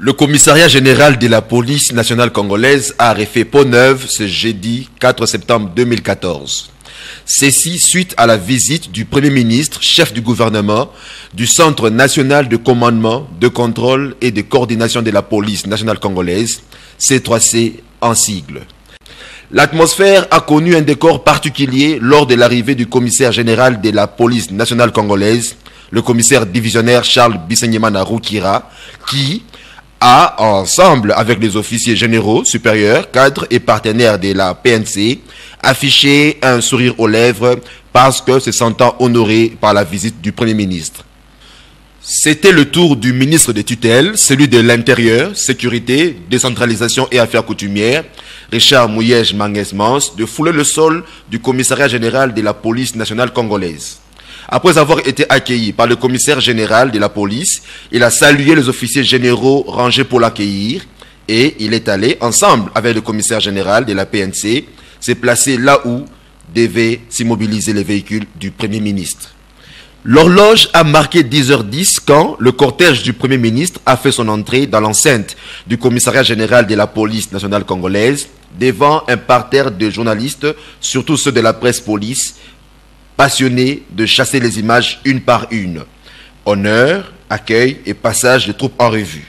Le commissariat général de la police nationale congolaise a refait peau neuve ce jeudi 4 septembre 2014. Ceci suite à la visite du Premier ministre, chef du gouvernement, du Centre national de commandement, de contrôle et de coordination de la police nationale congolaise, C3C en sigle. L'atmosphère a connu un décor particulier lors de l'arrivée du commissaire général de la police nationale congolaise, le commissaire divisionnaire Charles Bisenyimana Roukira, qui a, ensemble avec les officiers généraux, supérieurs, cadres et partenaires de la PNC, affiché un sourire aux lèvres parce que se sentant honoré par la visite du Premier ministre. C'était le tour du ministre de tutelle, celui de l'Intérieur, Sécurité, Décentralisation et Affaires coutumières, Richard Mouyej Manguesmans, de fouler le sol du commissariat général de la police nationale congolaise. Après avoir été accueilli par le commissaire général de la police, il a salué les officiers généraux rangés pour l'accueillir et il est allé, ensemble avec le commissaire général de la PNC, se placer là où devaient s'immobiliser les véhicules du Premier ministre. L'horloge a marqué 10h10 quand le cortège du Premier ministre a fait son entrée dans l'enceinte du commissariat général de la police nationale congolaise devant un parterre de journalistes, surtout ceux de la presse police, passionnés de chasser les images une par une. Honneur, accueil et passage de troupes en revue.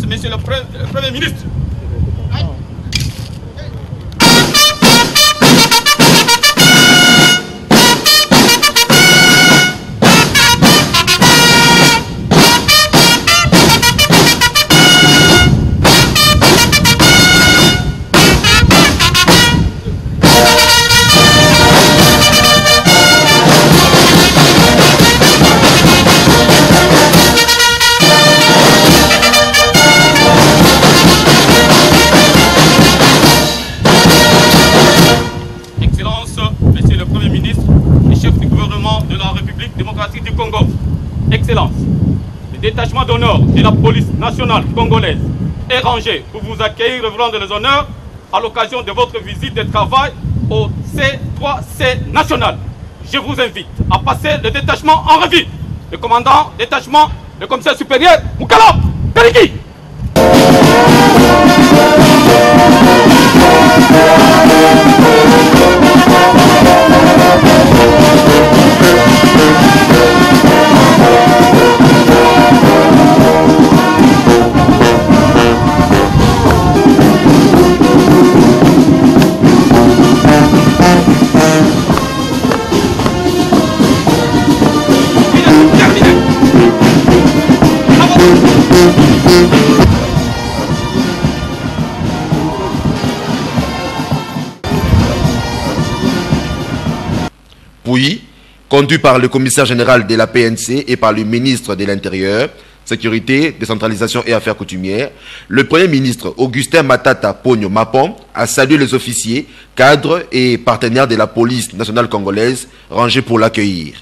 Monsieur le Premier ministre. Excellence, le détachement d'honneur de la police nationale congolaise est rangé pour vous accueillir et vous rendre les honneurs à l'occasion de votre visite de travail au C3C national. Je vous invite à passer le détachement en revue. Le commandant détachement, le commissaire supérieur, Moukala Kariki. Puis, conduit par le commissaire général de la PNC et par le ministre de l'Intérieur, Sécurité, Décentralisation et Affaires coutumières, le Premier ministre Augustin Matata Pogno Mapon a salué les officiers, cadres et partenaires de la police nationale congolaise rangés pour l'accueillir.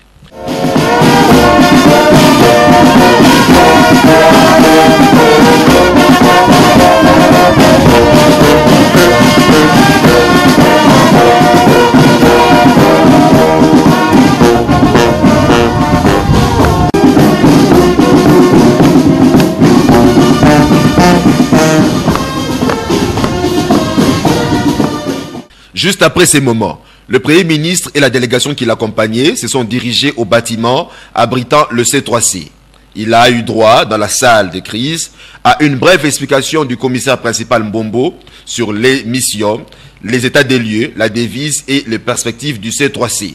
Juste après ces moments, le Premier ministre et la délégation qui l'accompagnait se sont dirigés au bâtiment abritant le C3C. Il a eu droit, dans la salle de crise, à une brève explication du commissaire principal Mbombo sur les missions, les états des lieux, la devise et les perspectives du C3C.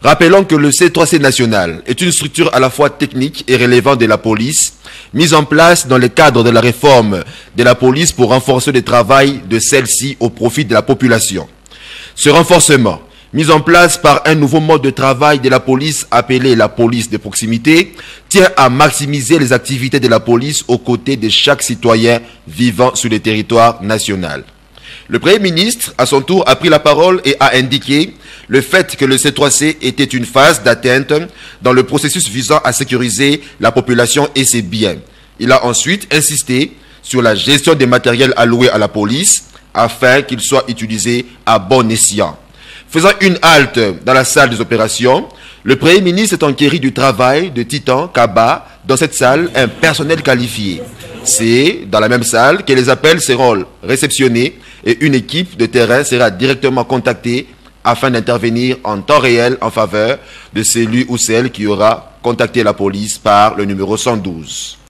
Rappelons que le C3C national est une structure à la fois technique et relevant de la police, mise en place dans le cadre de la réforme de la police pour renforcer le travail de celle-ci au profit de la population. Ce renforcement, mis en place par un nouveau mode de travail de la police appelé la police de proximité, tient à maximiser les activités de la police aux côtés de chaque citoyen vivant sur le territoire national. Le Premier ministre, à son tour, a pris la parole et a indiqué le fait que le C3C était une phase d'atteinte dans le processus visant à sécuriser la population et ses biens. Il a ensuite insisté sur la gestion des matériels alloués à la police afin qu'ils soient utilisés à bon escient. Faisant une halte dans la salle des opérations, le Premier ministre est enquéri du travail de Titan Kaba dans cette salle un personnel qualifié. C'est dans la même salle que les appels seront réceptionnés et une équipe de terrain sera directement contactée afin d'intervenir en temps réel en faveur de celui ou celle qui aura contacté la police par le numéro 112.